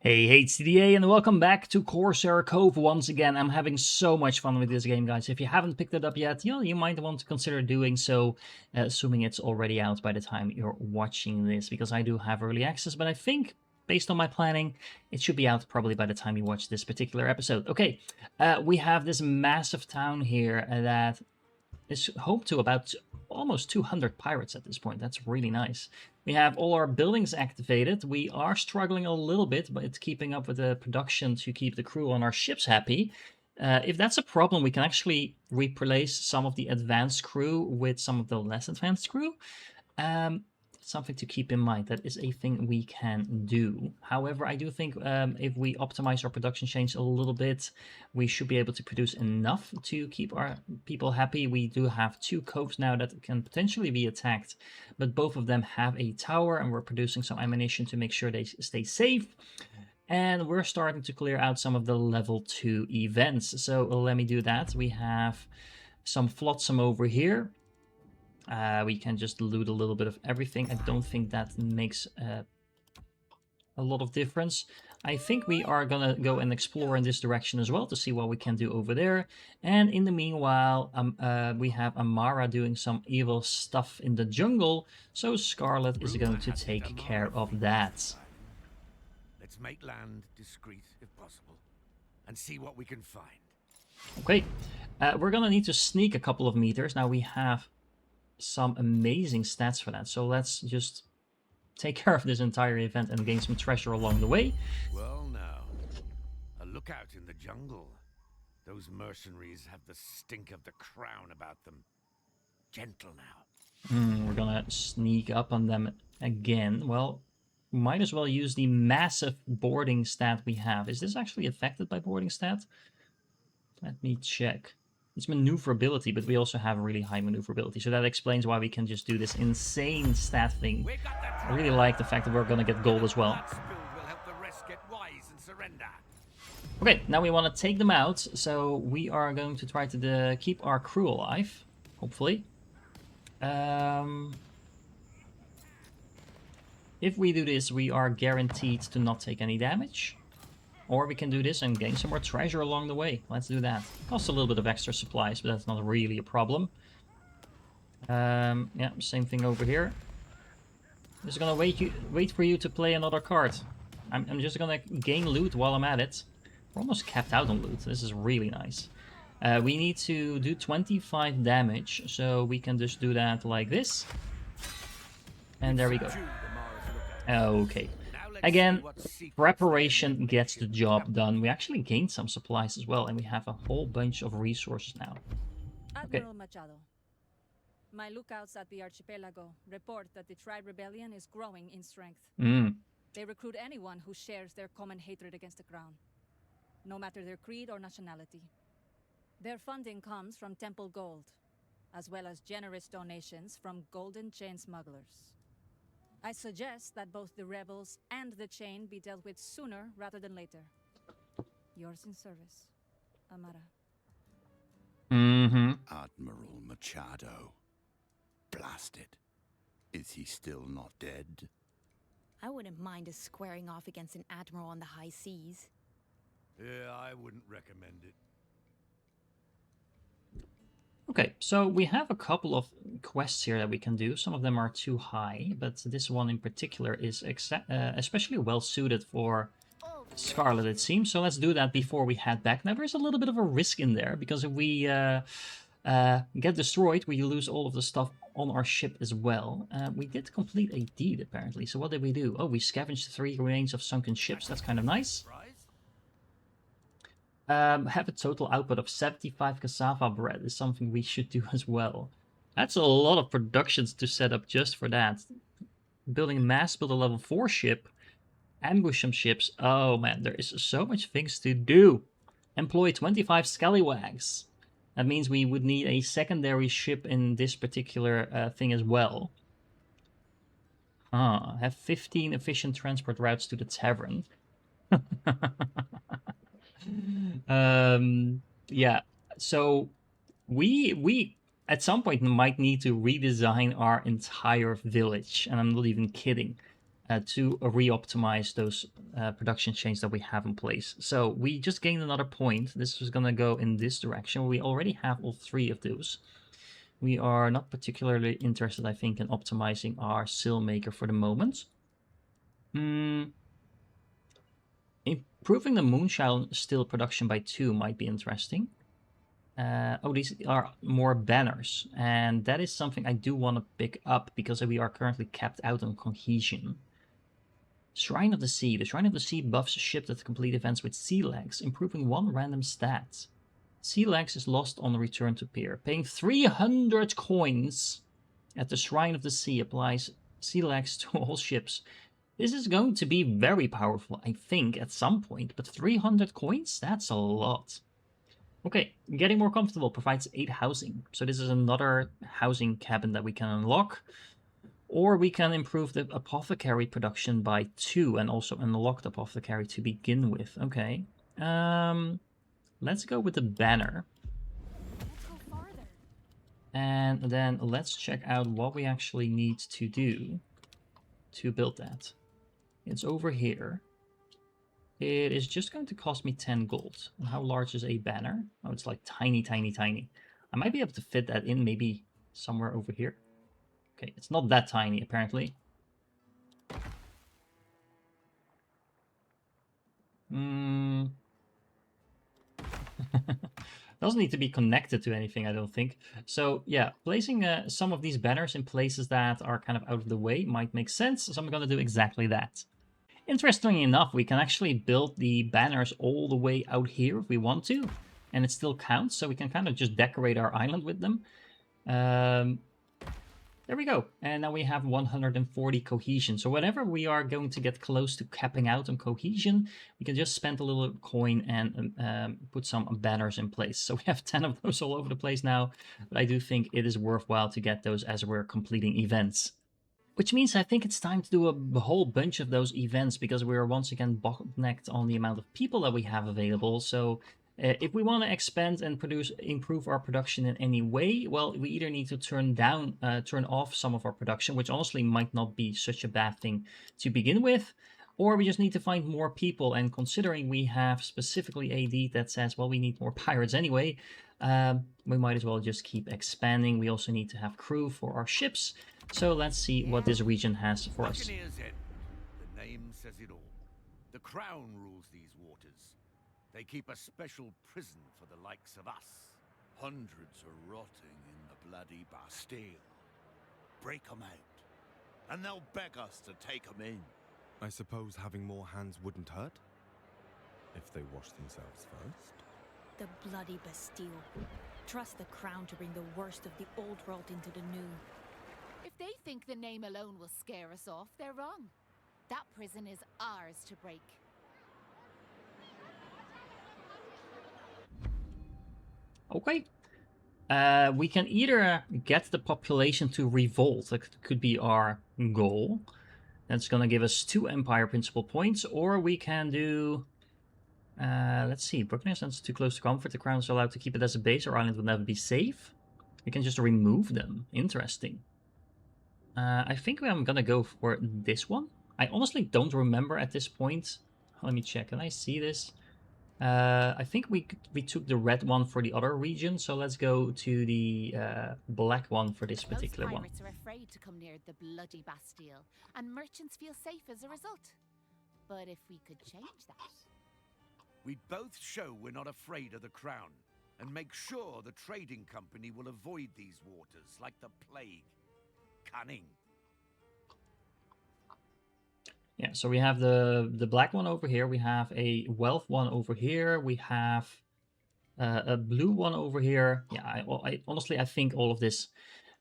Hey CDA, and welcome back to Corsair Cove once again. I'm having so much fun with this game, guys. If you haven't picked it up yet, you might want to consider doing so, assuming it's already out by the time you're watching this, because I do have early access, but I think, based on my planning, it should be out probably by the time you watch this particular episode. Okay, we have this massive town here that is home to about almost 200 pirates at this point. That's really nice. We have all our buildings activated. We are struggling a little bit, but it's keeping up with the production to keep the crew on our ships happy. If that's a problem, we can actually replace some of the advanced crew with some of the less advanced crew. Something to keep in mind. That is a thing we can do. However, I do think if we optimize our production chains a little bit, we should be able to produce enough to keep our people happy. We do have two coves now that can potentially be attacked, but both of them have a tower, and we're producing some ammunition to make sure they stay safe. And we're starting to clear out some of the level 2 events. So let me do that. We have some flotsam over here. We can just loot a little bit of everything. I don't think that makes a lot of difference. I think we are gonna go and explore in this direction as well to see what we can do over there. And in the meanwhile, we have Amara doing some evil stuff in the jungle, so Scarlet is going to take care of that. Let's make land discreet if possible, and see what we can find. Okay, we're gonna need to sneak a couple of meters. Now we have some amazing stats for that, so let's just take care of this entire event and gain some treasure along the way. Well now, a lookout in the jungle. Those mercenaries have the stink of the crown about them. Gentle now. We're gonna sneak up on them again. Well, might as well use the massive boarding stat we have. Is this actually affected by boarding stat? Let me check. It's maneuverability, but we also have really high maneuverability, so that explains why we can just do this insane stat thing. I really like the fact that we're gonna get gold as well. Okay, now we want to take them out, so we are going to try to keep our crew alive, hopefully. If we do this, we are guaranteed to not take any damage. Or we can do this and gain some more treasure along the way. Let's do that. Costs a little bit of extra supplies, but that's not really a problem. Yeah, same thing over here. Just gonna wait for you to play another card. I'm just gonna gain loot while I'm at it. We're almost capped out on loot. This is really nice. We need to do 25 damage, so we can just do that like this. And there we go. Okay. Again, preparation gets the job done. We actually gained some supplies as well, and we have a whole bunch of resources now. Okay. Admiral Machado, my lookouts at the archipelago report that the tribe rebellion is growing in strength. They recruit anyone who shares their common hatred against the crown, no matter their creed or nationality. Their funding comes from temple gold, as well as generous donations from golden chain smugglers. I suggest that both the rebels and the chain be dealt with sooner rather than later. Yours in service, Amara. Admiral Machado. Blast it. Is he still not dead? I wouldn't mind us squaring off against an admiral on the high seas. Yeah, I wouldn't recommend it. Okay, so we have a couple of quests here that we can do. Some of them are too high, but this one in particular is especially well suited for Scarlet, it seems. So let's do that before we head back. Now, there's a little bit of a risk in there, because if we get destroyed, we lose all of the stuff on our ship as well. We did complete a deed, apparently. So what did we do? Oh, we scavenged 3 remains of sunken ships. That's kind of nice. Have a total output of 75 cassava bread is something we should do as well. That's a lot of productions to set up just for that. Building a mass, build a level 4 ship, ambush some ships. Oh man, there is so much things to do. Employ 25 scallywags. That means we would need a secondary ship in this particular thing as well. Have 15 efficient transport routes to the tavern. Yeah, so we at some point might need to redesign our entire village, and I'm not even kidding. to re-optimize those production chains that we have in place. So we just gained another point. This is going to go in this direction. We already have all 3 of those. We are not particularly interested, I think, in optimizing our sail maker for the moment. Improving the moonshine steel production by 2 might be interesting. Oh, these are more banners, and that is something I do want to pick up because we are currently capped out on cohesion. Shrine of the Sea. The Shrine of the Sea buffs ship that complete events with sea legs, improving 1 random stat. Sea legs is lost on return to pier. Paying 300 coins at the Shrine of the Sea applies sea legs to all ships. This is going to be very powerful, I think, at some point, but 300 coins? That's a lot. Okay, getting more comfortable provides 8 housing. So this is another housing cabin that we can unlock. Or we can improve the apothecary production by 2 and also unlock the apothecary to begin with. Okay. Let's go with the banner. Let's go farther. And then let's check out what we actually need to do to build that. It's over here. It is just going to cost me 10 gold. And how large is a banner? Oh, it's like tiny, tiny, tiny. I might be able to fit that in maybe somewhere over here. Okay, it's not that tiny, apparently. Doesn't need to be connected to anything, I don't think. So yeah, placing some of these banners in places that are kind of out of the way might make sense. So I'm going to do exactly that. Interestingly enough, we can actually build the banners all the way out here if we want to. And it still counts, so we can kind of just decorate our island with them. There we go. And now we have 140 cohesion. So whenever we are going to get close to capping out on cohesion, we can just spend a little coin and put some banners in place. So we have 10 of those all over the place now. But I do think it is worthwhile to get those as we're completing events. Which means I think it's time to do a whole bunch of those events because we are once again bottlenecked on the amount of people that we have available. So if we want to expand and improve our production in any way, well, we either need to turn off some of our production, which honestly might not be such a bad thing to begin with, or we just need to find more people. And considering we have specifically AD that says, well, we need more pirates anyway, we might as well just keep expanding. We also need to have crew for our ships. So let's see what this region has for us. Buccaneer's End. The name says it all. The crown rules these waters. They keep a special prison for the likes of us. Hundreds are rotting in the Bloody Bastille. Break 'em out, and they'll beg us to take 'em in. I suppose having more hands wouldn't hurt? If they wash themselves first? The Bloody Bastille. Trust the crown to bring the worst of the old world into the new. If they think the name alone will scare us off, they're wrong. That prison is ours to break. Okay. We can either get the population to revolt, that could be our goal. That's going to give us 2 Empire Principal points, or we can do... let's see, reconnaissance too close to comfort. The crown is allowed to keep it as a base. Our island will never be safe. We can just remove them. Interesting. I think I'm going to go for this one. I honestly don't remember at this point. Let me check. Can I see this? I think we took the red one for the other region, so let's go to the black one for this particular one. Most pirates are afraid to come near the Bloody Bastille, and merchants feel safe as a result. But if we could change that... We'd both show we're not afraid of the crown, and make sure the trading company will avoid these waters like the plague. Cunning. Yeah, so we have the black one over here. We have a wealth one over here. We have a blue one over here. Yeah, I honestly, I think all of this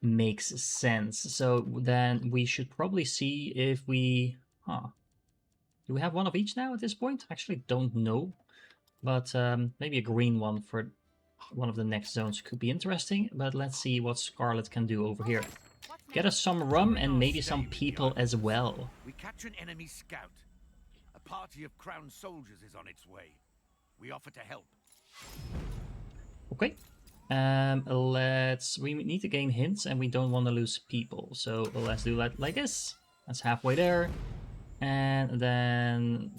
makes sense. So then we should probably see if we... Do we have one of each now at this point? Actually, don't know. But maybe a green one for one of the next zones could be interesting. But let's see what Scarlet can do over here. Get us some rum and maybe some people as well. We catch an enemy scout. A party of crown soldiers is on its way. We offer to help. Okay. We need to gain hints and we don't want to lose people. So let's do that like this. That's halfway there. And then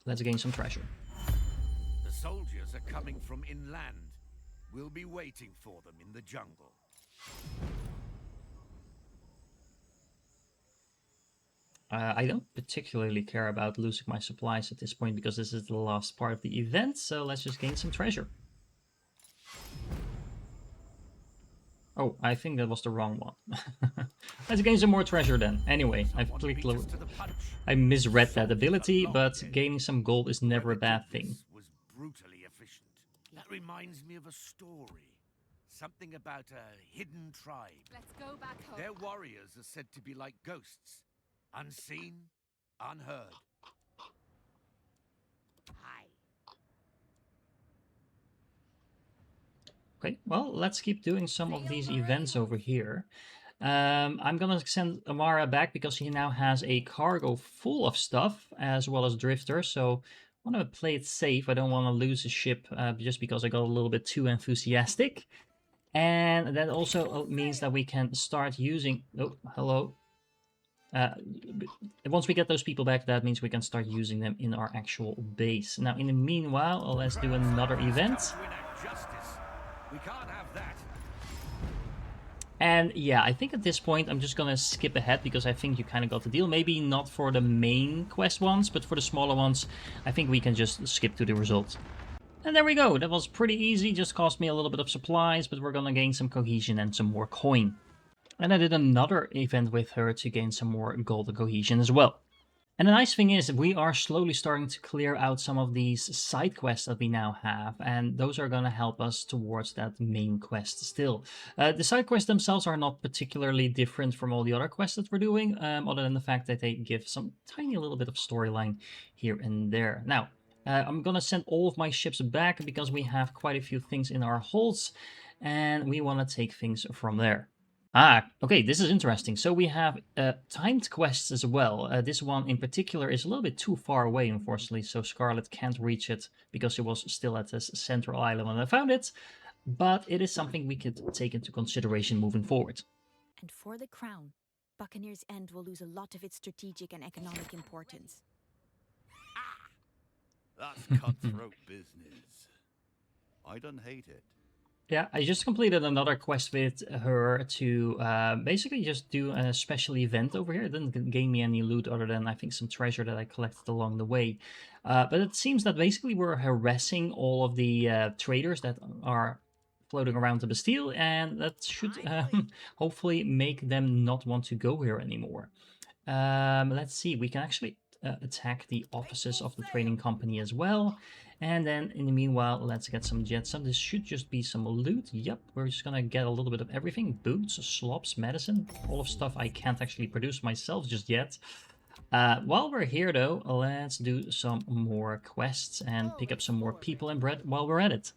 let's gain some treasure. The soldiers are coming from inland. We'll be waiting for them in the jungle. I don't particularly care about losing my supplies at this point because this is the last part of the event, so let's just gain some treasure. Oh, I think that was the wrong one. Let's gain some more treasure then. Anyway, I misread that ability, but gaining some gold is never a bad thing. Was brutally efficient. That reminds me of a story. Something about a hidden tribe. Let's go back home. Their warriors are said to be like ghosts. Unseen, unheard. Hi. Okay, well, let's keep doing some of these events over here. I'm gonna send Amara back because he now has a cargo full of stuff as well as drifters, so I want to play it safe. I don't want to lose a ship just because I got a little bit too enthusiastic. And that also means that we can start using... Oh, hello. Once we get those people back, that means we can start using them in our actual base. Now, in the meanwhile, let's do another event. We can't have that. And yeah, I think at this point I'm just gonna skip ahead because I think you kind of got the deal. Maybe not for the main quest ones, but for the smaller ones, I think we can just skip to the result. And there we go. That was pretty easy. Just cost me a little bit of supplies, but we're gonna gain some cohesion and some more coin. And I did another event with her to gain some more gold and cohesion as well. And the nice thing is we are slowly starting to clear out some of these side quests that we now have, and those are going to help us towards that main quest still. The side quests themselves are not particularly different from all the other quests that we're doing, other than the fact that they give some tiny little bit of storyline here and there. Now, I'm going to send all of my ships back because we have quite a few things in our holds, and we want to take things from there. Ah, okay, this is interesting. So we have timed quests as well. This one in particular is a little bit too far away, unfortunately, so Scarlet can't reach it because it was still at this central island when I found it. But it is something we could take into consideration moving forward. And for the crown, Buccaneer's End will lose a lot of its strategic and economic importance. That's cutthroat business. I don't hate it. Yeah, I just completed another quest with her to basically just do a special event over here. It didn't gain me any loot other than, I think, some treasure that I collected along the way. But it seems that basically we're harassing all of the traders that are floating around the Bastille, and that should hopefully make them not want to go here anymore. Let's see, we can actually attack the offices of the trading company as well. And then, in the meanwhile, let's get some jetsam. This should just be some loot. Yep, we're just gonna get a little bit of everything. Boots, slops, medicine, all of stuff I can't actually produce myself just yet. While we're here, though, let's do some more quests and pick up some more people and bread while we're at it.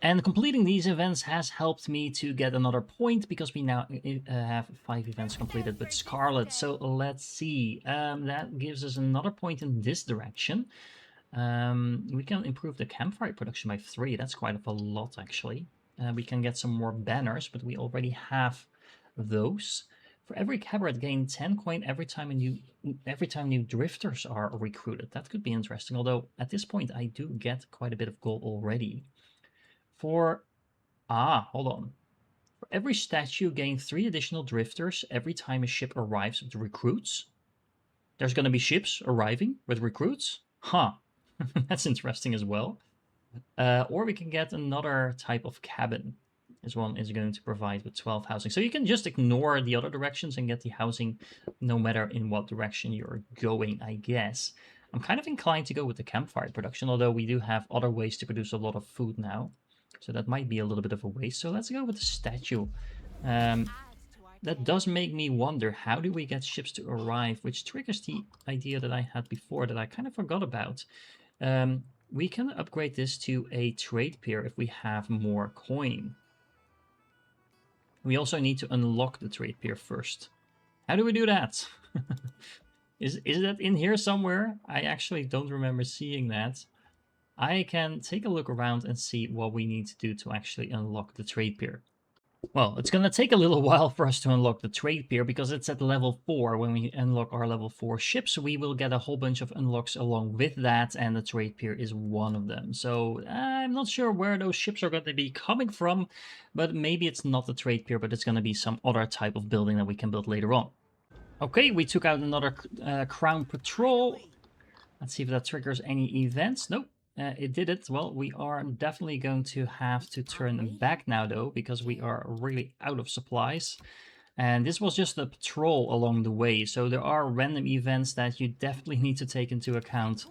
And completing these events has helped me to get another point because we now have 5 events completed with Scarlet. So let's see. That gives us another point in this direction. We can improve the campfire production by 3. That's quite a lot, actually. We can get some more banners, but we already have those. For every cabaret, gain 10 coin every time new drifters are recruited. That could be interesting. Although at this point, I do get quite a bit of gold already. Hold on. For every statue, gain 3 additional drifters every time a ship arrives with recruits. There's going to be ships arriving with recruits? Huh. That's interesting as well. Or we can get another type of cabin. This one is going to provide with 12 housing. So you can just ignore the other directions and get the housing no matter in what direction you're going, I guess. I'm kind of inclined to go with the campfire production, although we do have other ways to produce a lot of food now. So that might be a little bit of a waste. So let's go with the statue. That does make me wonder, how do we get ships to arrive? Which triggers the idea that I had before that I kind of forgot about. We can upgrade this to a trade pier if we have more coin. We also need to unlock the trade pier first. How do we do that? Is that in here somewhere? I actually don't remember seeing that. I can take a look around and see what we need to do to actually unlock the trade pier. Well, it's going to take a little while for us to unlock the trade pier because it's at level 4. When we unlock our level 4 ships, we will get a whole bunch of unlocks along with that, and the trade pier is one of them. So I'm not sure where those ships are going to be coming from, but maybe it's not the trade pier, but it's going to be some other type of building that we can build later on. Okay, we took out another Crown Patrol. Let's see if that triggers any events. Nope. It did it. Well, we are definitely going to have to turn back now, though, because we are really out of supplies. And this was just a patrol along the way, so there are random events that you definitely need to take into account.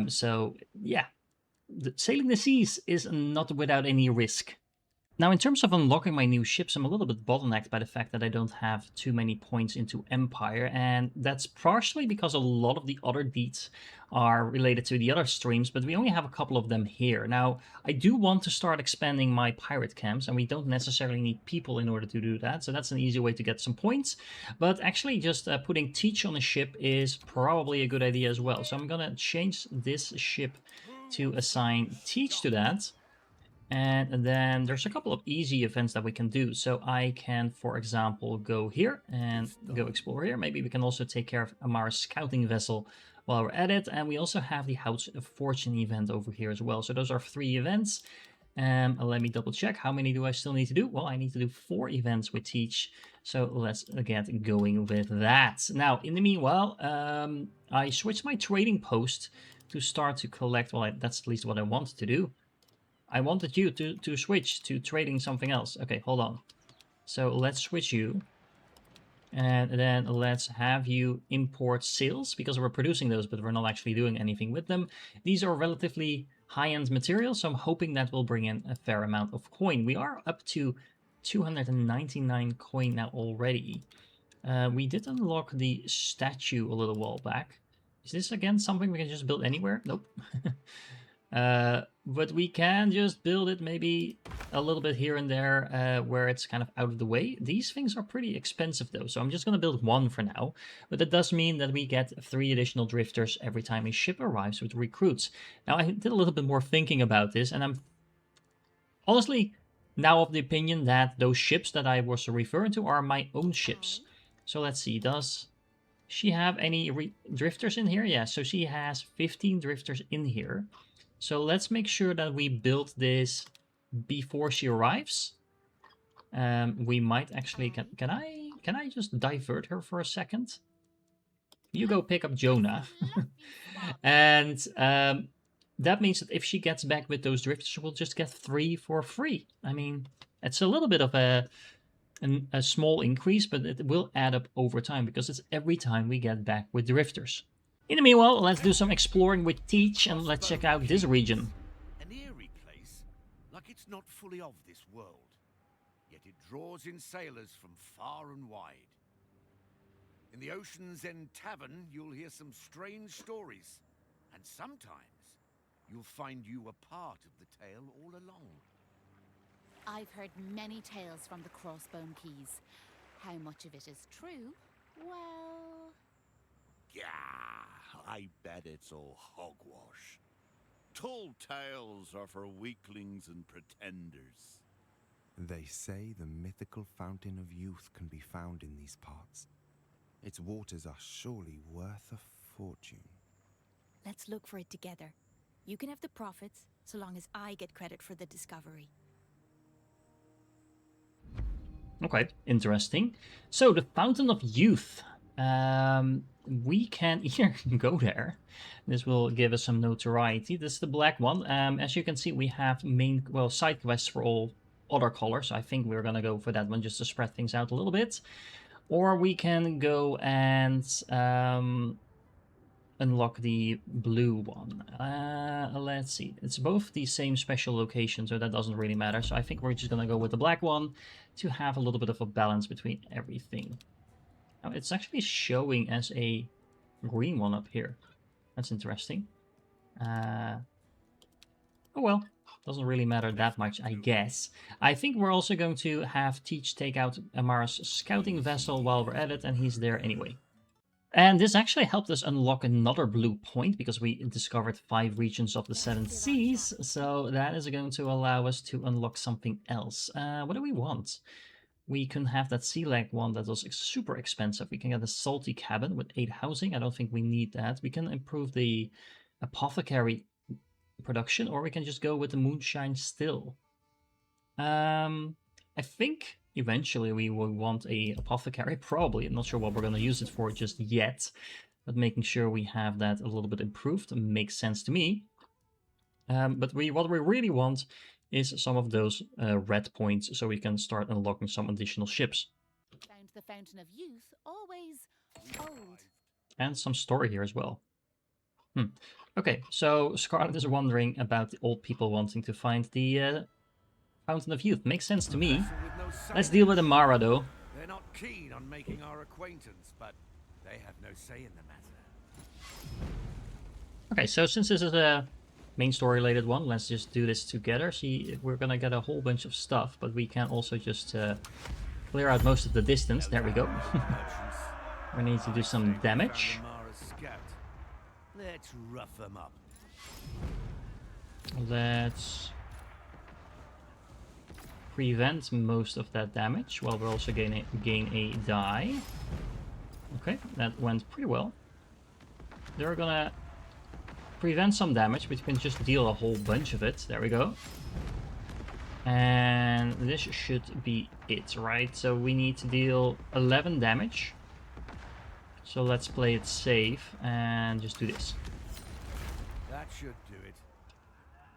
So, yeah, sailing the seas is not without any risk. Now, in terms of unlocking my new ships, I'm a little bit bottlenecked by the fact that I don't have too many points into Empire, and that's partially because a lot of the other deeds are related to the other streams, but we only have a couple of them here. Now, I do want to start expanding my pirate camps, and we don't necessarily need people in order to do that, so that's an easy way to get some points. But actually, just putting Teach on a ship is probably a good idea as well. So I'm gonna change this ship to assign Teach to that. And then there's a couple of easy events that we can do. So I can, for example, go here and go explore here. Maybe we can also take care of Amara's scouting vessel while we're at it. And we also have the House of Fortune event over here as well. So those are 3 events. Let me double check. How many do I still need to do? Well, I need to do 4 events with Teach. So let's get going with that. Now, in the meanwhile, I switched my trading post to start to collect. Well, that's at least what I wanted to do. I wanted you to switch to trading something else. Okay, hold on. So let's switch you. And then let's have you import sails, because we're producing those, but we're not actually doing anything with them. These are relatively high-end materials, so I'm hoping that will bring in a fair amount of coin. We are up to 299 coin now already. We did unlock the statue a little while back. Is this again something we can just build anywhere? Nope. But we can just build it maybe a little bit here and there where it's kind of out of the way. These things are pretty expensive though, so I'm just going to build 1 for now. But that does mean that we get 3 additional drifters every time a ship arrives with recruits. Now, I did a little bit more thinking about this, and I'm honestly now of the opinion that those ships that I was referring to are my own ships. So let's see, does she have any drifters in here? Yeah, so she has 15 drifters in here. So let's make sure that we build this before she arrives. We might actually... Can I just divert her for a second? You go pick up Jonah. And that means that if she gets back with those drifters, we'll just get 3 for free. I mean, it's a little bit of a small increase, but it will add up over time, because it's every time we get back with drifters. In the meanwhile, let's do some exploring with Teach, and let's check out this region. An eerie place, like it's not fully of this world. Yet it draws in sailors from far and wide. In the Ocean's End Tavern, you'll hear some strange stories. And sometimes, you'll find you a part of the tale all along. I've heard many tales from the Crossbone Keys. How much of it is true? Well... Yeah, I bet it's all hogwash. Tall tales are for weaklings and pretenders. They say the mythical fountain of youth can be found in these parts. Its waters are surely worth a fortune. Let's look for it together. You can have the profits, so long as I get credit for the discovery. Okay, interesting. So, the Fountain of Youth. We can either go there. This will give us some notoriety. This is the black one. As you can see, we have side quests for all other colors. So I think we're gonna go for that one just to spread things out a little bit. Or we can go and unlock the blue one. Let's see. It's both the same special location, so that doesn't really matter. So I think we're just gonna go with the black one to have a little bit of a balance between everything. Now, it's actually showing as a green one up here. That's interesting. Oh well, doesn't really matter that much, I guess. I think we're also going to have Teach take out Amara's scouting vessel while we're at it, and he's there anyway. And this actually helped us unlock another blue point because we discovered 5 regions of the 7 seas. So that is going to allow us to unlock something else. What do we want? We can have that sea leg one that was super expensive. We can get a salty cabin with 8 housing. I don't think we need that. We can improve the apothecary production, or we can just go with the moonshine still. I think eventually we will want a apothecary, probably. I'm not sure what we're going to use it for just yet, but making sure we have that a little bit improved makes sense to me. But what we really want is some of those red points so we can start unlocking some additional ships. Found the Fountain of Youth, always old. And some story here as well. Okay, so Scarlet is wondering about the old people wanting to find the Fountain of Youth. Makes sense to me. Let's deal with Amara, though. They're not keen on making our acquaintance, but they have no say in the matter. Okay, so since this is a main story related one, let's just do this together. See, we're gonna get a whole bunch of stuff, but we can also just clear out most of the distance. There we go. We need to do some damage. Let's rough them up. Let's prevent most of that damage while we're also gain a die. Okay, that went pretty well. They're gonna prevent some damage, but you can just deal a whole bunch of it. There we go. And this should be it, right? So we need to deal 11 damage. So let's play it safe and just do this. That should do it.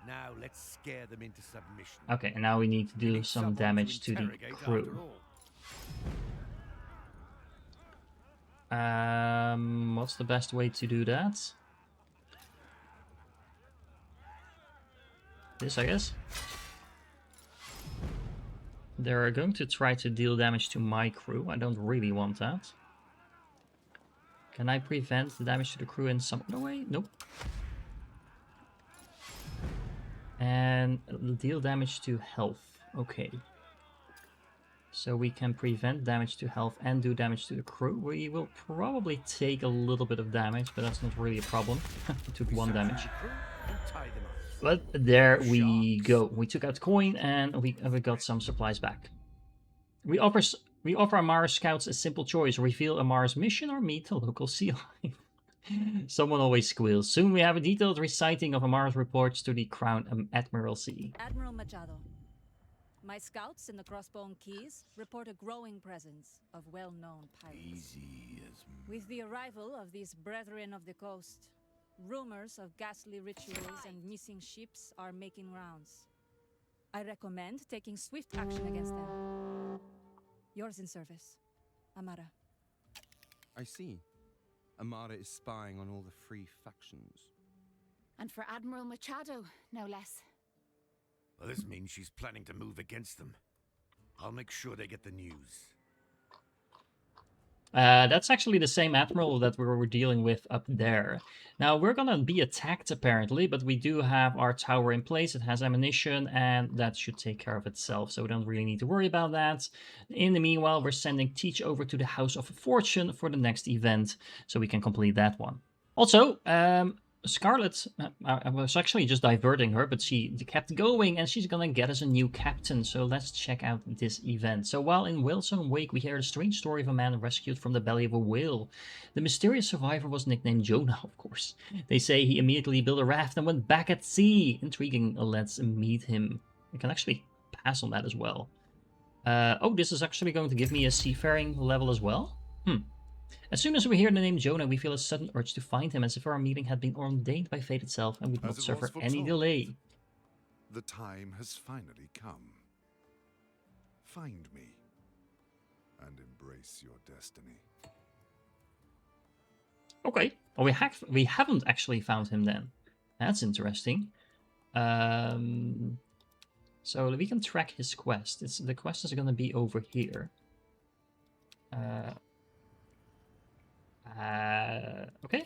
Now let's scare them into submission. Okay, and now we need to do some damage to the crew. What's the best way to do that? This, I guess. They're going to try to deal damage to my crew. I don't really want that. Can I prevent the damage to the crew in some other way? Nope. And deal damage to health. Okay. So we can prevent damage to health and do damage to the crew. We will probably take a little bit of damage, but that's not really a problem. We took 1 damage. But there we go. We took out coin and we got some supplies back. We offer Amara's scouts a simple choice: reveal Amara's mission or meet the local sea lion. Someone always squeals. Soon we have a detailed reciting of Amara's reports to the Crown Admiralty. Admiral Machado, my scouts in the Crossbone Keys report a growing presence of well-known pirates. With the arrival of these brethren of the coast, rumors of ghastly rituals and missing ships are making rounds. I recommend taking swift action against them. Yours in service, Amara. I see. Amara is spying on all the free factions. And for Admiral Machado, no less. Well, this means she's planning to move against them. I'll make sure they get the news. That's actually the same admiral that we were dealing with up there. Now, we're gonna be attacked apparently, but we do have our tower in place. It has ammunition, and that should take care of itself, so we don't really need to worry about that. In the meanwhile, we're sending Teach over to the House of Fortune for the next event, so we can complete that one. Also, Scarlet, I was actually just diverting her, but she kept going, and she's gonna get us a new captain, so let's check out this event. So while in Whale's Own Wake, we hear the strange story of a man rescued from the belly of a whale. The mysterious survivor was nicknamed Jonah, of course. They say he immediately built a raft and went back at sea. Intriguing, let's meet him. I can actually pass on that as well. Oh, this is actually going to give me a seafaring level as well? As soon as we hear the name Jonah, we feel a sudden urge to find him, as if our meeting had been ordained by fate itself and would not suffer any delay. The time has finally come. Find me and embrace your destiny. Okay. Well, we haven't actually found him then. That's interesting. So we can track his quest. The quest is going to be over here. Okay,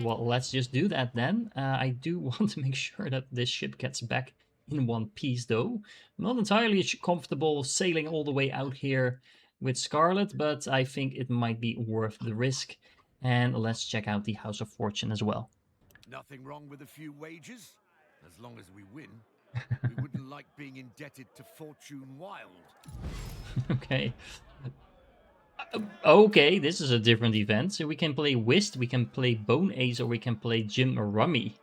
well, let's just do that then. I do want to make sure that this ship gets back in one piece, though. I'm not entirely comfortable sailing all the way out here with Scarlet, but I think it might be worth the risk. And let's check out the House of Fortune as well. Nothing wrong with a few wages, as long as we win. We wouldn't like being indebted to Fortune Wild. Okay. Okay, this is a different event. So we can play Whist, we can play Bone Ace, or we can play Jim Rummy.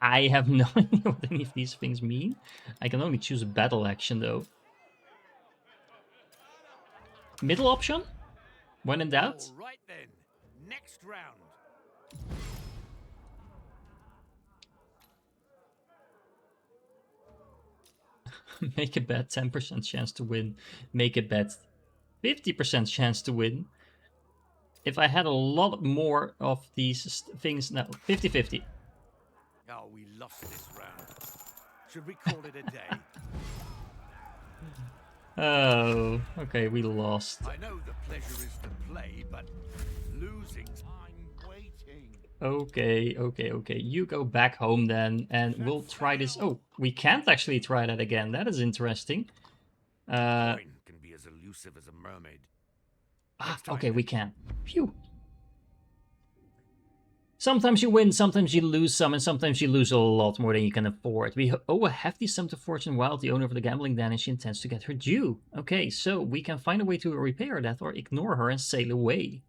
I have no idea what any of these things mean. I can only choose a battle action though. Middle option? When in doubt? All right then, next round. Make a bet, 10% chance to win. Make a bet, 50% chance to win. If I had a lot more of these things, no, 50-50. Oh, we lost this round. Should we call it a day? Oh, okay, we lost. I know the pleasure is to play, but losing's I'm waiting. Okay. You go back home then, and we'll try this. Oh, we can't actually try that again. That is interesting. Coin can be as elusive as a mermaid. Okay, we can. Phew. Sometimes you win, sometimes you lose some, and sometimes you lose a lot more than you can afford. We owe a hefty sum to Fortune Wild, the owner of the gambling den, and she intends to get her due. Okay, so we can find a way to repair that or ignore her and sail away.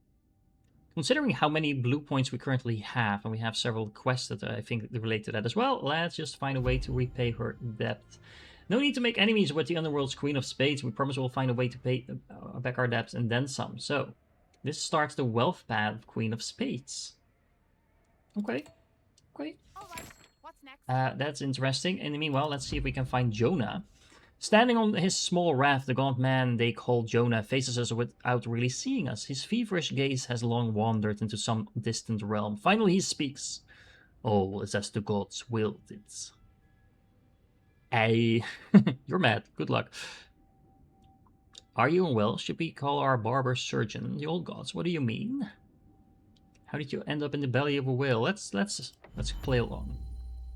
Considering how many blue points we currently have, and we have several quests that I think relate to that as well, let's just find a way to repay her debt. No need to make enemies with the Underworld's Queen of Spades. We promise we'll find a way to pay back our debts and then some. So, this starts the wealth path of Queen of Spades. Okay. All right, what's next? That's interesting. In the meanwhile, let's see if we can find Jonah. Standing on his small raft, the gaunt man they call Jonah faces us without really seeing us. His feverish gaze has long wandered into some distant realm. Finally he speaks. All is as the gods willed it. You're mad. Good luck. Are you unwell? Should we call our barber surgeon? The old gods, what do you mean? How did you end up in the belly of a whale? Let's play along.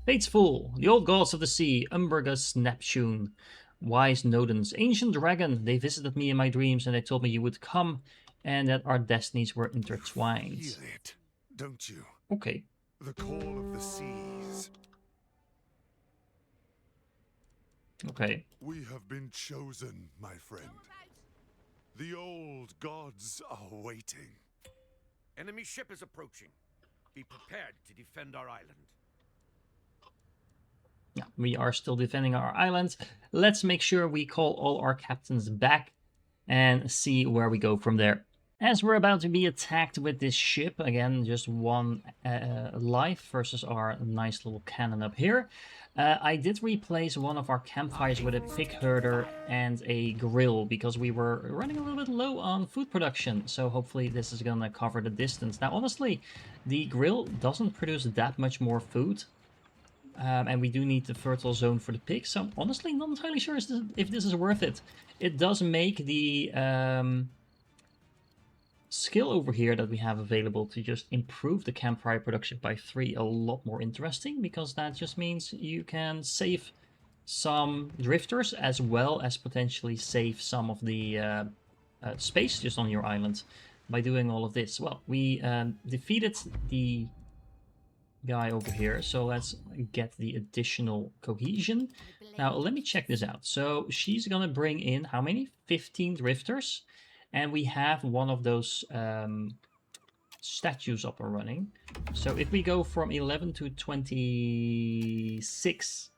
Fate's full. The old gods of the sea, Umbergus, Neptune, wise Nodens, ancient dragon. They visited me in my dreams and they told me you would come and that our destinies were intertwined. Feel it, don't you? Okay. The call of the seas. Okay. We have been chosen, my friend. The old gods are waiting. Enemy ship is approaching. Be prepared to defend our island. Yeah, we are still defending our island. Let's make sure we call all our captains back and see where we go from there. As we're about to be attacked with this ship, again, just one life versus our nice little cannon up here. I did replace one of our campfires with a pig herder and a grill because we were running a little bit low on food production. So hopefully this is going to cover the distance. Now, honestly, the grill doesn't produce that much more food. And we do need the fertile zone for the pigs. So honestly, not entirely sure if this is worth it. It does make the skill over here that we have available to just improve the campfire production by 3 a lot more interesting, because that just means you can save some drifters as well as potentially save some of the space just on your island by doing all of this. Well, we defeated the guy over here, so let's get the additional cohesion. Now let me check this out. So she's gonna bring in how many? 15 drifters. And we have one of those statues up and running. So if we go from 11 to 26,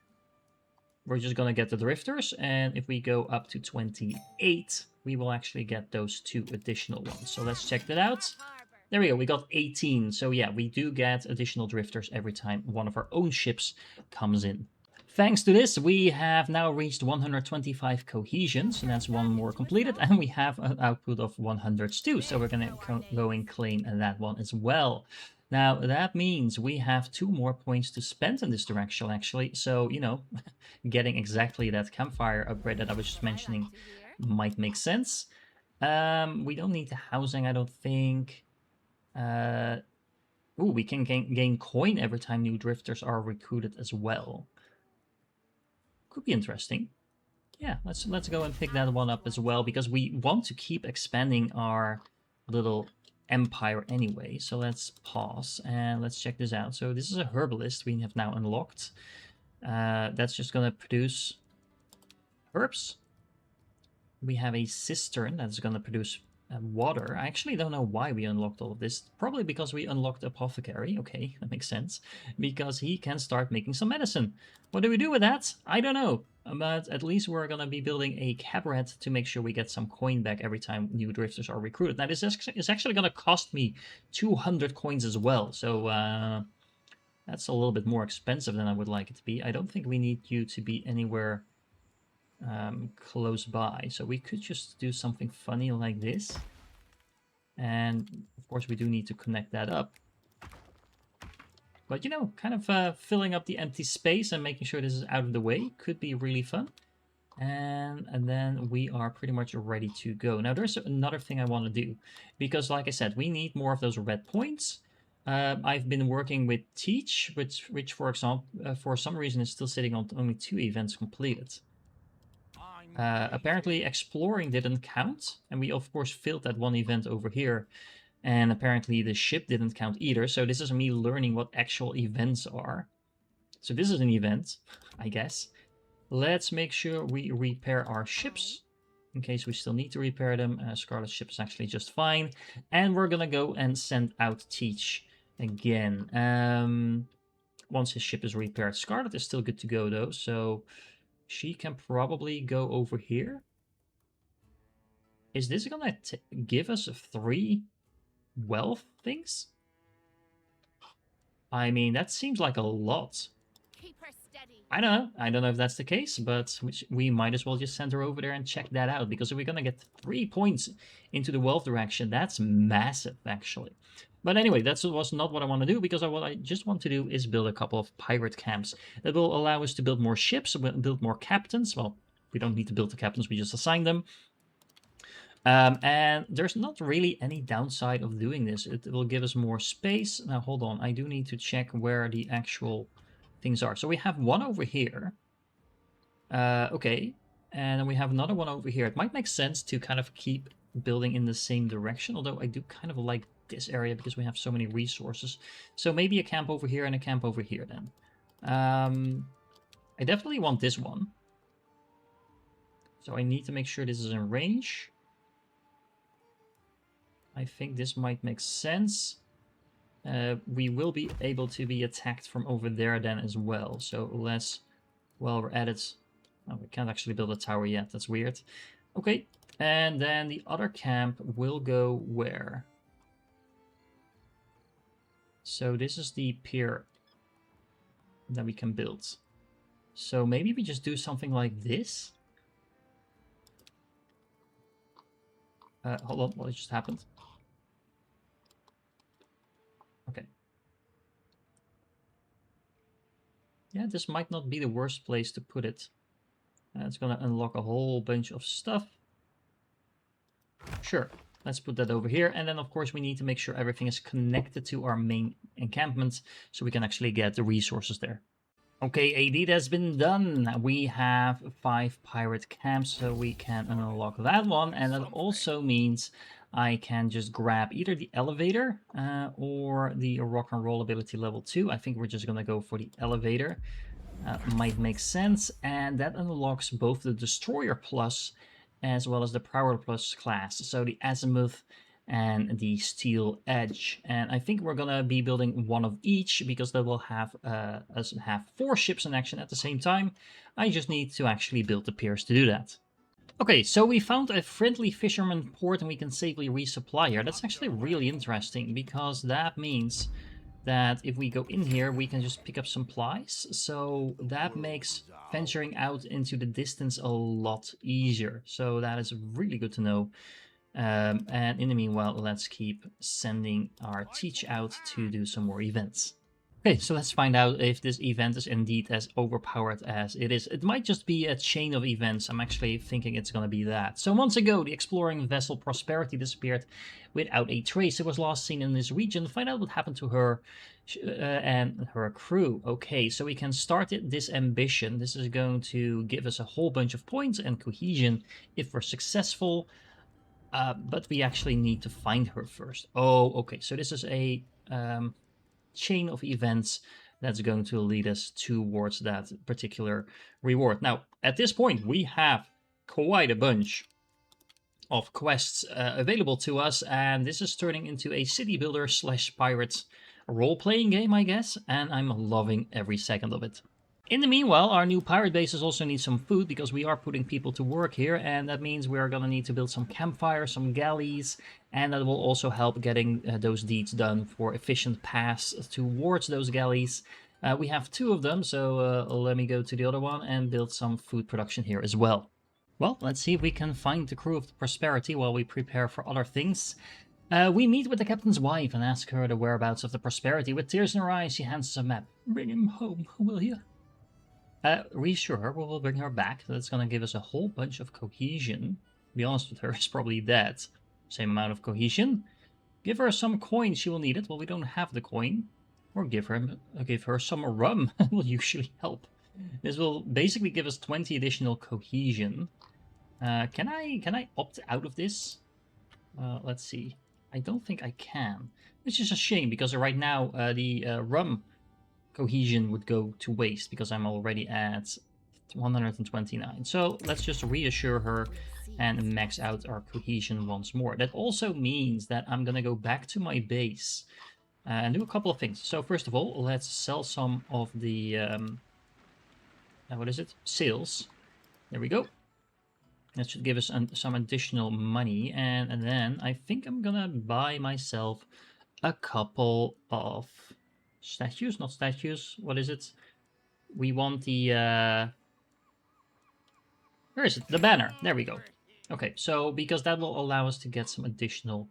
we're just going to get the drifters. And if we go up to 28, we will actually get those 2 additional ones. So let's check that out. There we go, we got 18. So yeah, we do get additional drifters every time one of our own ships comes in. Thanks to this, we have now reached 125 cohesion, so that's one more completed, and we have an output of 100 stew, so we're going to go and claim that one as well. Now, that means we have 2 more points to spend in this direction, actually, so, you know, getting exactly that campfire upgrade that I was just mentioning might make sense. We don't need the housing, I don't think. Ooh, we can gain coin every time new drifters are recruited as well. Could be interesting. Yeah, let's go and pick that one up as well, because we want to keep expanding our little empire anyway. So let's pause and let's check this out. So this is a herbalist we have now unlocked. That's just going to produce herbs. We have a cistern that's going to produce water. I actually don't know why we unlocked all of this. Probably because we unlocked Apothecary. Okay, that makes sense. Because he can start making some medicine. What do we do with that? I don't know. But at least we're going to be building a cabaret to make sure we get some coin back every time new drifters are recruited. Now this is actually going to cost me 200 coins as well. So that's a little bit more expensive than I would like it to be. I don't think we need you to be anywhere close by, so we could just do something funny like this, and of course we do need to connect that up, but you know, kind of filling up the empty space and making sure this is out of the way could be really fun. And then we are pretty much ready to go. Now there's another thing I want to do, because like I said, we need more of those red points. I've been working with Teach, which for example, for some reason is still sitting on only 2 events completed. Apparently exploring didn't count, and we of course failed that one event over here, and apparently the ship didn't count either. So this is me learning what actual events are. So this is an event, I guess. Let's make sure we repair our ships in case we still need to repair them. Scarlet's ship is actually just fine, and we're gonna go and send out Teach again once his ship is repaired. Scarlet is still good to go though, so she can probably go over here. Is this gonna give us 3 wealth things? I mean, that seems like a lot. Keep her steady. I don't know if that's the case, but we might as well just send her over there and check that out, because if we're gonna get 3 points into the wealth direction, that's massive actually. But anyway, that was not what I want to do, because what I just want to do is build a couple of pirate camps that will allow us to build more ships, build more captains. Well, we don't need to build the captains, we just assign them. And there's not really any downside of doing this. It will give us more space. Now, hold on. I do need to check where the actual things are. So we have one over here. Okay. And then we have another one over here. It might make sense to kind of keep building in the same direction, although I do kind of like this area because we have so many resources. So maybe a camp over here and a camp over here then. I definitely want this one. So I need to make sure this is in range. I think this might make sense. We will be able to be attacked from over there then as well. So let's, well, we're at it. Oh, we can't actually build a tower yet. That's weird. Okay, and then the other camp will go where? So this is the pier that we can build. So maybe we just do something like this. Hold on, what just happened? Okay. Yeah, this might not be the worst place to put it. It's gonna unlock a whole bunch of stuff. Sure, let's put that over here. And then of course we need to make sure everything is connected to our main encampment so we can actually get the resources there. Okay, a deed has been done. We have 5 pirate camps, so we can unlock that one. And that also means I can just grab either the elevator or the rock and roll ability level 2. I think we're just gonna go for the elevator. Might make sense, and that unlocks both the Destroyer Plus as well as the Prowler Plus class, so the Azimuth and the Steel Edge. And I think we're gonna be building one of each because that will have us have 4 ships in action at the same time. I just need to actually build the piers to do that. Okay, so we found a friendly fisherman port and we can safely resupply here. That's actually really interesting because that means that if we go in here, we can just pick up supplies. So that makes venturing out into the distance a lot easier. So that is really good to know. And in the meanwhile, let's keep sending our Teach out to do some more events. Okay, so let's find out if this event is indeed as overpowered as it is. It might just be a chain of events. I'm actually thinking it's going to be that. So months ago, the exploring vessel Prosperity disappeared without a trace. It was last seen in this region. Find out what happened to her and her crew. Okay, so we can start this ambition. This is going to give us a whole bunch of points and cohesion if we're successful. But we actually need to find her first. Oh, okay. So this is a chain of events that's going to lead us towards that particular reward. Now, at this point, we have quite a bunch of quests available to us, and this is turning into a city builder / pirate role-playing game, I guess, and I'm loving every second of it. In the meanwhile, our new pirate bases also need some food because we are putting people to work here, and that means we are going to need to build some campfires, some galleys, and that will also help getting those deeds done for efficient paths towards those galleys. We have 2 of them, so let me go to the other one and build some food production here as well. Well, let's see if we can find the crew of the Prosperity while we prepare for other things. We meet with the captain's wife and ask her the whereabouts of the Prosperity. With tears in her eyes, she hands us a map. Bring him home, will you? Reassure her, we'll bring her back. That's gonna give us a whole bunch of cohesion. To be honest with her, it's probably that. Same amount of cohesion. Give her some coin, she will need it. Well, we don't have the coin. Or give her some rum. It will usually help. This will basically give us 20 additional cohesion. Can I opt out of this? Let's see. I don't think I can. Which is a shame, because right now the rum cohesion would go to waste because I'm already at 129. So let's just reassure her and max out our cohesion once more. That also means that I'm gonna go back to my base and do a couple of things. So first of all, let's sell some of the what is it? Sails. There we go. That should give us some additional money, and then I think I'm gonna buy myself a couple of statues, not statues. What is it? We want the where is it? The banner. There we go. Okay, so because that will allow us to get some additional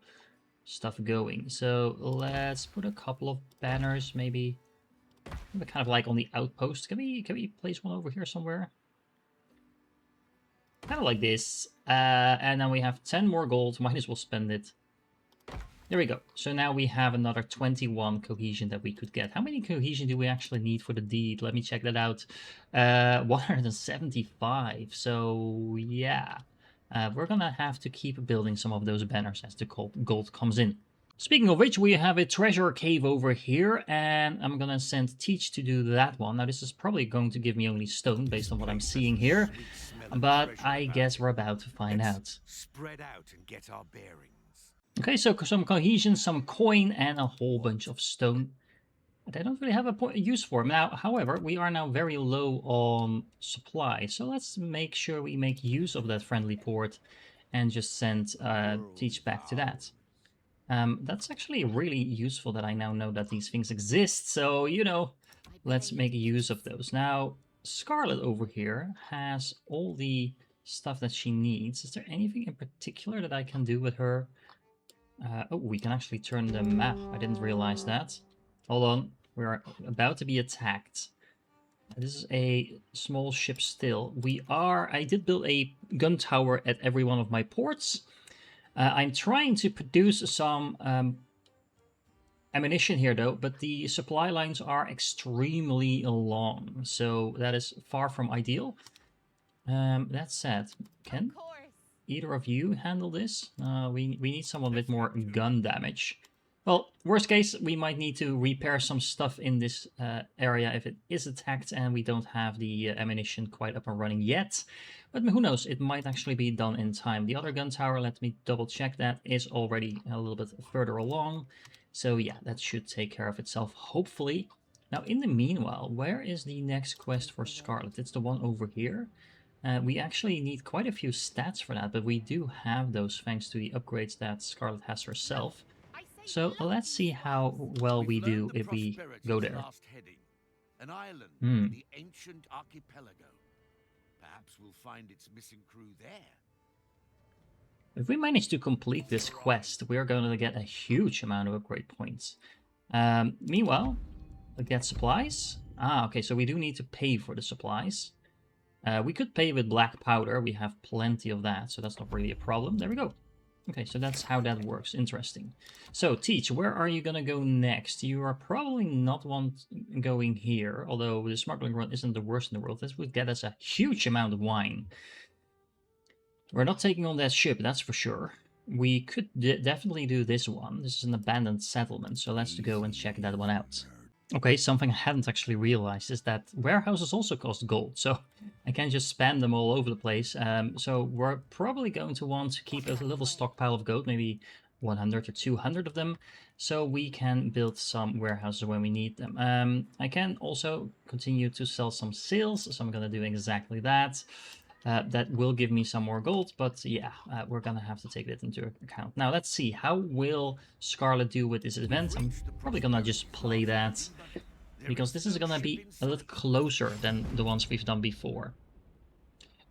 stuff going. So let's put a couple of banners, maybe kind of like on the outpost. Can we place one over here somewhere? Kind of like this. And then we have 10 more gold. Might as well spend it. There we go. So now we have another 21 cohesion that we could get. How many cohesion do we actually need for the deed? Let me check that out. 175. So yeah, we're gonna have to keep building some of those banners as the gold comes in. Speaking of which, we have a treasure cave over here, and I'm gonna send Teach to do that one. Now this is probably going to give me only stone based on what I'm seeing here, but I guess we're about to find out. Spread out and get our bearings. Okay, so some cohesion, some coin, and a whole bunch of stone. But I don't really have a use for them. Now, however, we are now very low on supply. So let's make sure we make use of that friendly port and just send Teach back to that. That's actually really useful that I now know that these things exist. So, you know, let's make use of those. Now, Scarlet over here has all the stuff that she needs. Is there anything in particular that I can do with her? Oh, we can actually turn the map. I didn't realize that. Hold on. We're about to be attacked. This is a small ship still. I did build a gun tower at every one of my ports. I'm trying to produce some ammunition here, though, but the supply lines are extremely long. So that is far from ideal. That said, can either of you handle this? We need someone with more gun damage. Well, worst case, we might need to repair some stuff in this area if it is attacked and we don't have the ammunition quite up and running yet. But who knows, it might actually be done in time. The other gun tower, let me double check that, is already a little bit further along. So yeah, that should take care of itself, hopefully. Now, in the meanwhile, where is the next quest for Scarlet? It's the one over here. We actually need quite a few stats for that, but we do have those thanks to the upgrades that Scarlet has herself. So let's see how well we do if we go there. An island in the ancient archipelago. Perhaps we'll find its missing crew there. If we manage to complete this quest, we are going to get a huge amount of upgrade points. Meanwhile, we get supplies. Okay, so we do need to pay for the supplies. We could pay with black powder. We have plenty of that, so that's not really a problem. There we go. Okay, so that's how that works. Interesting. So, Teach, where are you gonna go next? You are probably not going here, although the smuggling run isn't the worst in the world. This would get us a huge amount of wine. We're not taking on that ship, that's for sure. we could definitely do this one. This is an abandoned settlement, so let's go and check that one out. Okay, something I hadn't actually realized is that warehouses also cost gold, so I can't just spam them all over the place. So we're probably going to want to keep a little stockpile of gold, maybe 100 or 200 of them, so we can build some warehouses when we need them. I can also continue to sell some sails, so I'm going to do exactly that. That will give me some more gold, but yeah, we're gonna have to take that into account. Now let's see, how will Scarlet do with this event? I'm probably gonna just play that, because this is gonna be a little closer than the ones we've done before.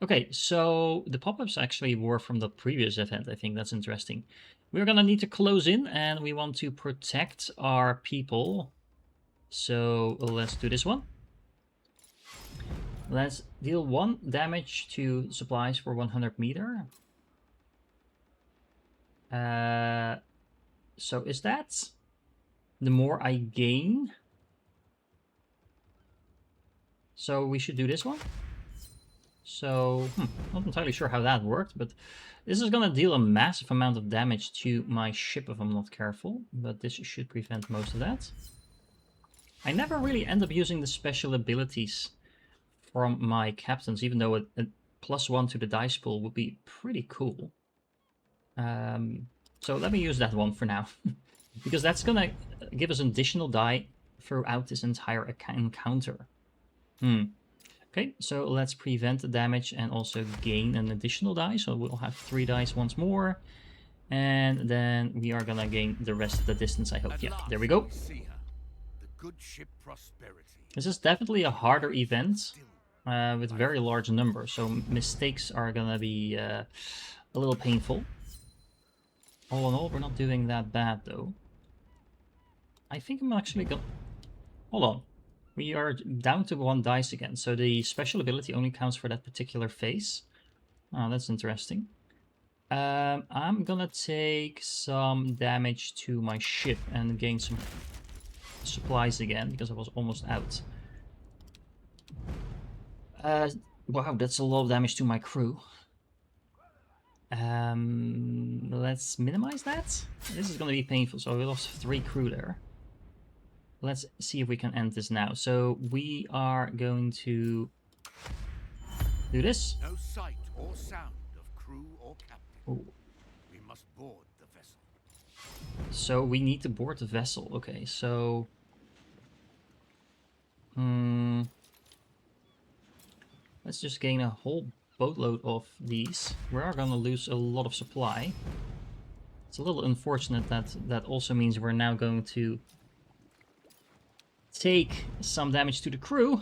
Okay, so the pop-ups actually were from the previous event. I think that's interesting. We're gonna need to close in, and we want to protect our people. So let's do this one. Let's deal 1 damage to supplies for 100 meter. So is that the more I gain? So we should do this one. So, not entirely sure how that worked, but this is gonna deal a massive amount of damage to my ship if I'm not careful, but this should prevent most of that. I never really end up using the special abilities from my captains, even though a +1 to the dice pool would be pretty cool. So let me use that one for now, because that's gonna give us an additional die throughout this entire encounter. Okay, so let's prevent the damage and also gain an additional die, so we'll have 3 dice once more, and then we are gonna gain the rest of the distance, I hope. Yeah, there we go. This is definitely a harder event, with very large numbers, so mistakes are gonna be a little painful. All in all, we're not doing that bad though. I think I'm actually gonna... Hold on. We are down to 1 dice again, so the special ability only counts for that particular phase. Oh, that's interesting. I'm gonna take some damage to my ship and gain some supplies again, because I was almost out. Wow, that's a lot of damage to my crew. Let's minimize that. This is going to be painful, so we lost 3 crew there. Let's see if we can end this now. So we are going to do this. No sight or sound of crew or captain. Ooh. We must board the vessel. So we need to board the vessel. Okay, so... let's just gain a whole boatload of these. We are going to lose a lot of supply. It's a little unfortunate that that also means we're now going to take some damage to the crew.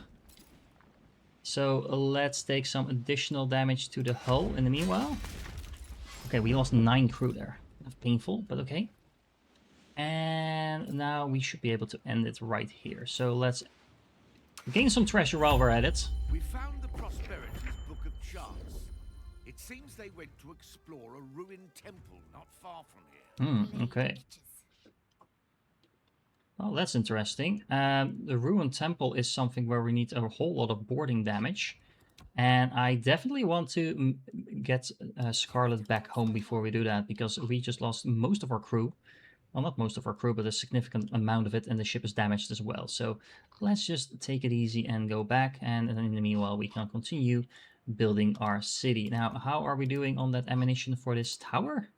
So let's take some additional damage to the hull in the meanwhile. Okay, we lost 9 crew there. That's painful, but okay. And now we should be able to end it right here. So let's gain some treasure while we're at it. We found the Prosperity's Book of Charts. It seems they went to explore a ruined temple not far from here. Okay. Well, that's interesting. The ruined temple is something where we need a whole lot of boarding damage. And I definitely want to get Scarlet back home before we do that, because we just lost most of our crew. Well, not most of our crew, but a significant amount of it, and the ship is damaged as well. So let's just take it easy and go back, and in the meanwhile we can continue building our city. Now, how are we doing on that ammunition for this tower?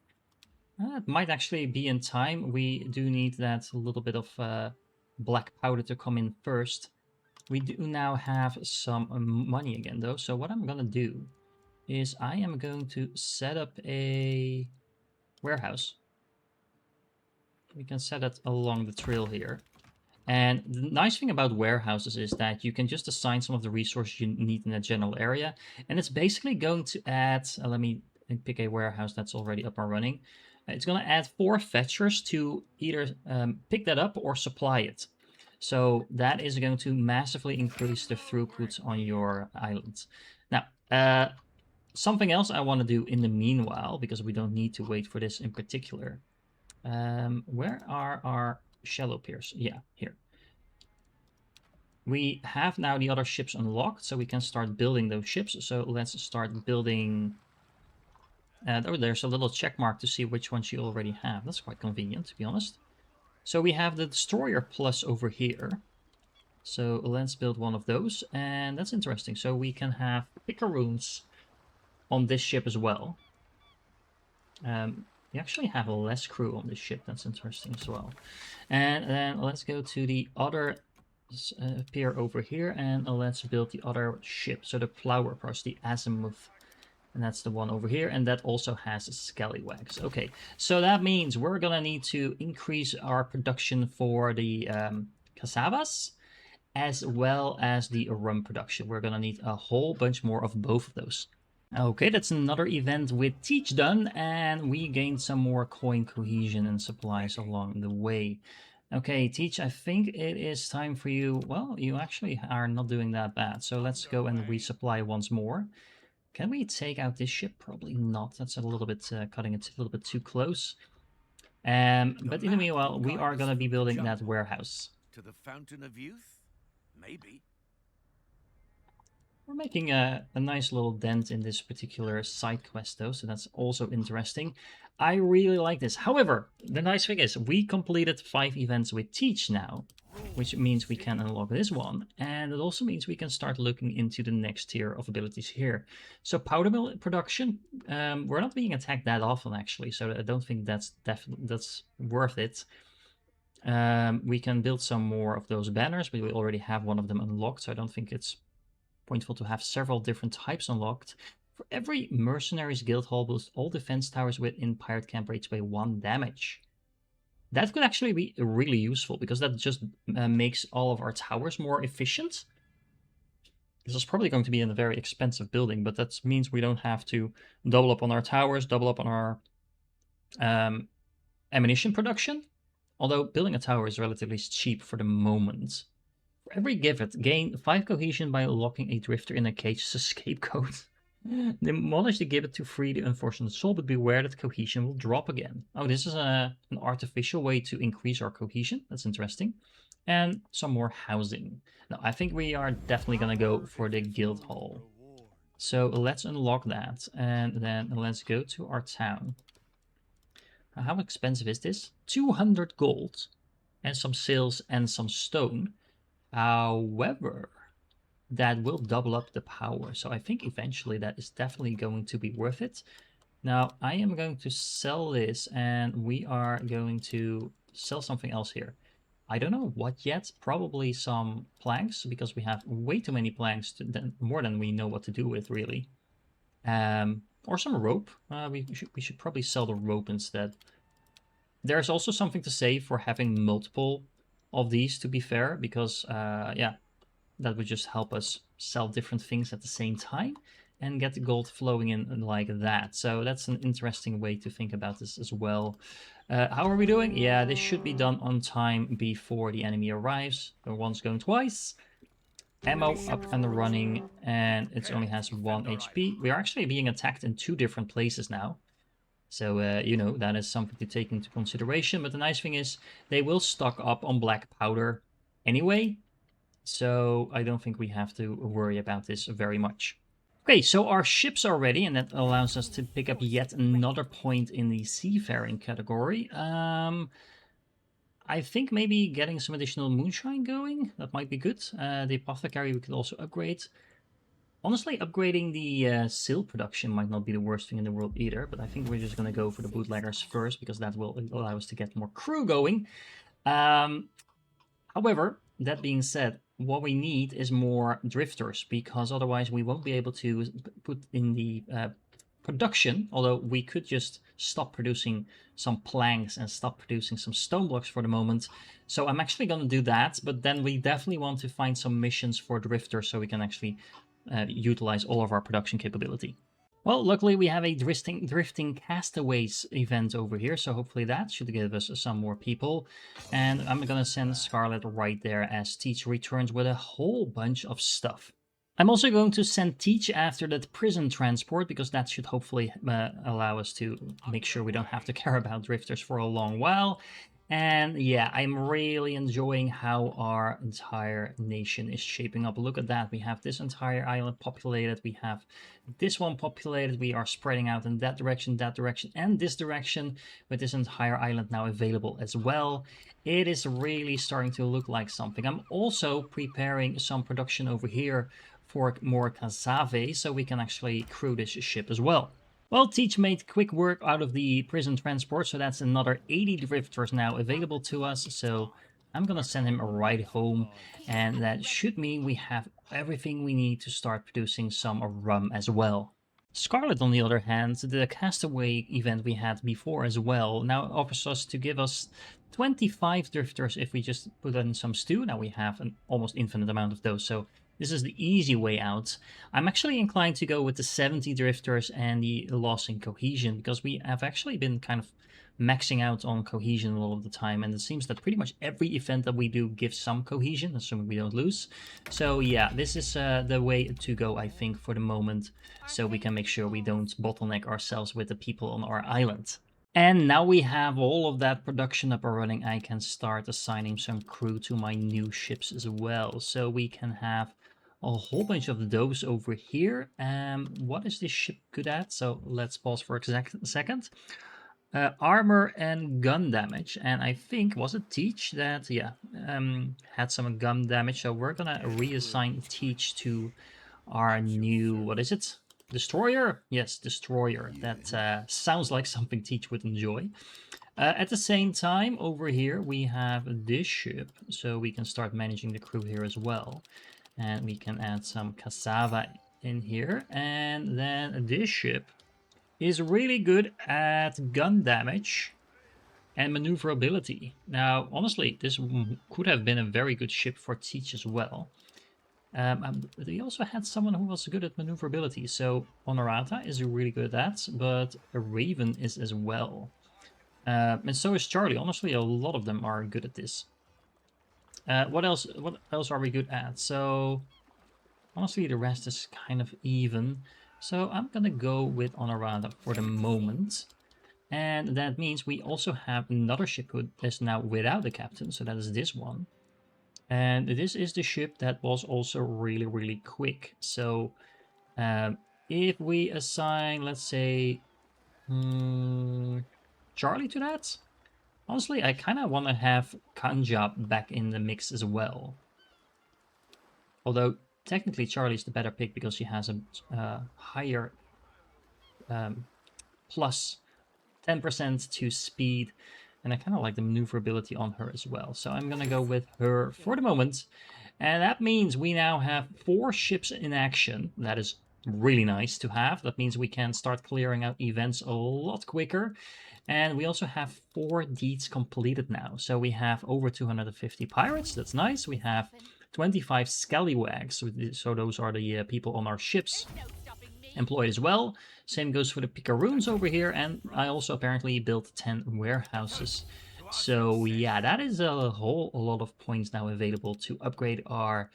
It might actually be in time. We do need that little bit of black powder to come in first. We do now have some money again though, so what I'm gonna do is I am going to set up a warehouse. We can set it along the trail here. And the nice thing about warehouses is that you can just assign some of the resources you need in that general area. And it's basically going to add, let me pick a warehouse that's already up and running. It's going to add 4 fetchers to either pick that up or supply it. So that is going to massively increase the throughput on your island. Now, something else I want to do in the meanwhile, because we don't need to wait for this in particular. Where are our shallow piers? Yeah, here. We have now the other ships unlocked, so we can start building those ships. So let's start building Oh, there's a little check mark to see which ones you already have. That's quite convenient, to be honest. So we have the Destroyer Plus over here. So let's build one of those. And that's interesting. So we can have picaroons on this ship as well. We actually have less crew on this ship. That's interesting as well. And then let's go to the other pier over here. And let's build the other ship. So the Plower Press, the Azimuth. And that's the one over here, and that also has scallywags. Okay, so that means we're gonna need to increase our production for the cassavas, as well as the rum production. We're gonna need a whole bunch more of both of those. Okay, that's another event with Teach done, and we gained some more coin cohesion and supplies along the way. Okay, Teach, I think it is time for you. Well, you actually are not doing that bad, so let's go and resupply once more. Can we take out this ship? Probably not. That's a little bit cutting it a little bit too close. But in the meanwhile, we are going to be building that warehouse. To the Fountain of Youth? Maybe. We're making a nice little dent in this particular side quest though, so that's also interesting. I really like this. However, the nice thing is we completed 5 events with Teach now, which means we can unlock this one. And it also means we can start looking into the next tier of abilities here. So powder mill production, we're not being attacked that often actually, so I don't think that's worth it. We can build some more of those banners, but we already have one of them unlocked, so I don't think it's pointful to have several different types unlocked. For every Mercenaries Guild Hall, boost all defense towers within Pirate Camp rates by 1 damage. That could actually be really useful, because that just makes all of our towers more efficient. This is probably going to be in a very expensive building, but that means we don't have to double up on our towers, double up on our ammunition production. Although building a tower is relatively cheap for the moment. For every givet, gain 5 cohesion by locking a drifter in a cage as a scapegoat. Demolish the gibbet to free the unfortunate soul, but beware that cohesion will drop again. Oh, this is an artificial way to increase our cohesion. That's interesting. And some more housing. Now, I think we are definitely going to go for the guild hall. So let's unlock that. And then let's go to our town. How expensive is this? 200 gold. And some sails and some stone. However, that will double up the power. So I think eventually that is definitely going to be worth it. Now, I am going to sell this, and we are going to sell something else here. I don't know what yet. Probably some planks, because we have way too many planks, more than we know what to do with, really. Or some rope. We should probably sell the rope instead. There's also something to say for having multiple of these, to be fair, because, yeah, that would just help us sell different things at the same time and get the gold flowing in like that. So that's an interesting way to think about this as well. How are we doing? Yeah, this should be done on time before the enemy arrives. Once going twice. Ammo up and running, and it only has 1 HP. We are actually being attacked in 2 different places now. So, you know, that is something to take into consideration. But the nice thing is they will stock up on black powder anyway. So I don't think we have to worry about this very much. Okay, so our ships are ready, and that allows us to pick up yet another point in the seafaring category. I think maybe getting some additional moonshine going, that might be good. The apothecary we could also upgrade. Honestly, upgrading the sail production might not be the worst thing in the world either, but I think we're just going to go for the bootleggers first, because that will allow us to get more crew going. However, that being said, what we need is more drifters, because otherwise we won't be able to put in the production, although we could just stop producing some planks and stop producing some stone blocks for the moment. So I'm actually going to do that, but then we definitely want to find some missions for drifters so we can actually utilize all of our production capability. Well, luckily we have a drifting castaways event over here, so hopefully that should give us some more people. And I'm gonna send Scarlet right there as Teach returns with a whole bunch of stuff. I'm also going to send Teach after that prison transport, because that should hopefully allow us to make sure we don't have to care about drifters for a long while. And yeah, I'm really enjoying how our entire nation is shaping up. Look at that. We have this entire island populated. We have this one populated. We are spreading out in that direction, and this direction, with this entire island now available as well. It is really starting to look like something. I'm also preparing some production over here for more cassave, so we can actually crew this ship as well. Well, Teach made quick work out of the prison transport, so that's another 80 drifters now available to us. So I'm gonna send him a ride home, and that should mean we have everything we need to start producing some rum as well. Scarlet, on the other hand, the castaway event we had before as well, now offers us to give us 25 drifters if we just put in some stew. Now we have an almost infinite amount of those, so this is the easy way out. I'm actually inclined to go with the 70 drifters and the loss in cohesion, because we have actually been kind of maxing out on cohesion a lot of the time, and it seems that pretty much every event that we do gives some cohesion, assuming we don't lose. So yeah, this is the way to go, I think, for the moment, so we can make sure we don't bottleneck ourselves with the people on our island. And now we have all of that production up and running, I can start assigning some crew to my new ships as well. So we can have a whole bunch of those over here. What is this ship good at? So let's pause for a second. Armor and gun damage, and I think, was it Teach that, yeah, had some gun damage, so we're gonna reassign Teach to our new, what is it? Destroyer? Yes, Destroyer. That sounds like something Teach would enjoy. At the same time, over here, we have this ship, so we can start managing the crew here as well. And we can add some cassava in here. And then this ship is really good at gun damage and maneuverability. Now, honestly, this could have been a very good ship for Teach as well. They also had someone who was good at maneuverability, so Honorata is really good at that, but a Raven is as well. And so is Charlie. Honestly, a lot of them are good at this. What else are we good at? So, honestly, the rest is kind of even. So I'm gonna go with Honorata for the moment. And that means we also have another ship who is now without a captain, so that is this one. And this is the ship that was also really, really quick. So if we assign, let's say, Charlie to that, honestly, I kind of want to have Kanjab back in the mix as well. Although, technically, Charlie's the better pick because she has a higher plus 10% to speed. And I kind of like the maneuverability on her as well. So I'm going to go with her for the moment. And that means we now have 4 ships in action. That is really nice to have. That means we can start clearing out events a lot quicker. And we also have 4 deeds completed now. So we have over 250 pirates. That's nice. We have 25 scallywags. So those are the people on our ships employed as well. Same goes for the picaroons over here, and I also apparently built 10 warehouses. So yeah, that is a whole lot of points now available to upgrade our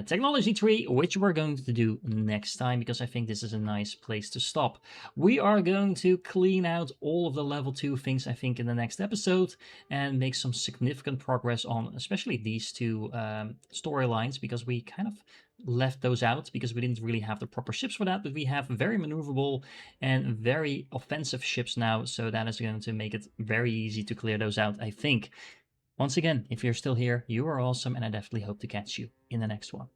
technology tree, which we're going to do next time, because I think this is a nice place to stop. We are going to clean out all of the level 2 things, I think, in the next episode, and make some significant progress on especially these 2 storylines, because we kind of left those out because we didn't really have the proper ships for that, but we have very maneuverable and very offensive ships now, so that is going to make it very easy to clear those out, I think. Once again, if you're still here, you are awesome, and I definitely hope to catch you in the next one.